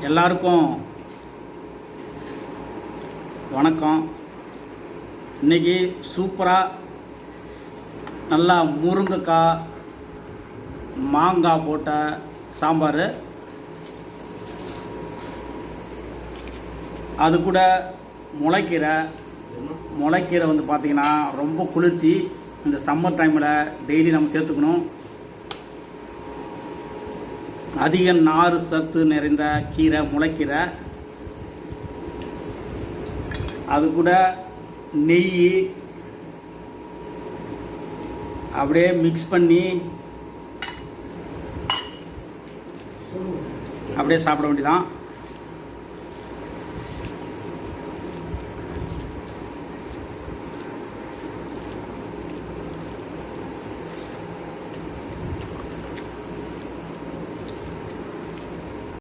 எல்லாருக்கும் வணக்கம். இன்றைக்கி சூப்பராக நல்லா முருங்கைக்காய் மாங்காய் போட்ட சாம்பார், அது கூட முளைக்கீரை வந்து பார்த்திங்கன்னா ரொம்ப குளிர்ச்சி. இந்த சம்மர் டைமில் டெய்லி நம்ம சேர்த்துக்கணும். அதிக நார் சத்து நிறைந்த கீரை முளைக்கீரை, அது கூட நெய் அப்படியே மிக்ஸ் பண்ணி அப்படியே சாப்பிட வேண்டியதான்.